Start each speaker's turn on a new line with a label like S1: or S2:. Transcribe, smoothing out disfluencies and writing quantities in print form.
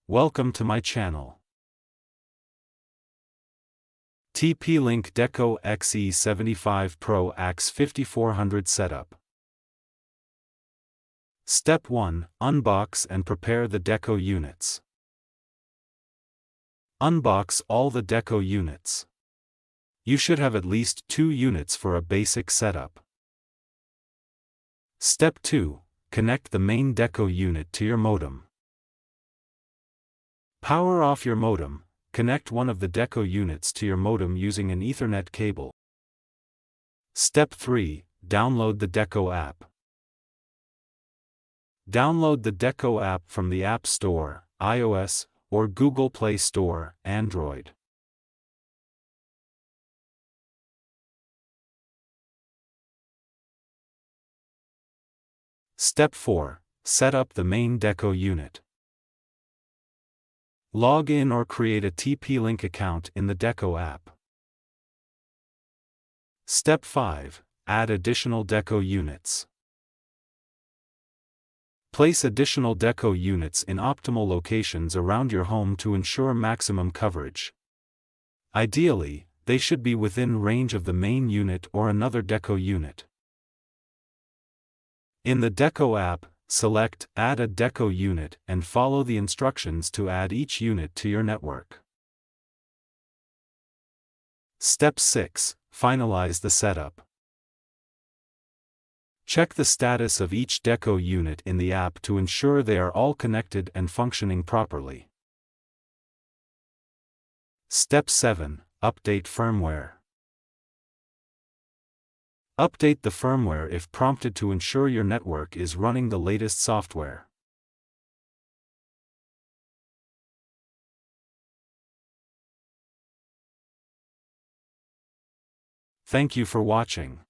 S1: Welcome to my channel. TP-Link Deco xe75 Pro axe5400 Setup. Step 1. Unbox and prepare the Deco units. Unbox all the Deco units. You should have at least 2 units for a basic setup. Step 2. Connect the main Deco unit to your modem. Power off your modem. Connect one of the Deco units to your modem using an Ethernet cable. Step 3. Download the Deco app. Download the Deco app from the App Store, iOS, or Google Play Store, Android. Step 4. Set up the main Deco unit. Log in or create a TP-Link account in the Deco app. Step 5. Add additional Deco units. Place additional Deco units in optimal locations around your home to ensure maximum coverage. Ideally, they should be within range of the main unit or another Deco unit. In the Deco app, select Add a Deco unit and follow the instructions to add each unit to your network. Step 6. Finalize the setup. Check the status of each Deco unit in the app to ensure they are all connected and functioning properly. Step 7. Update firmware. Update the firmware if prompted to ensure your network is running the latest software. Thank you for watching.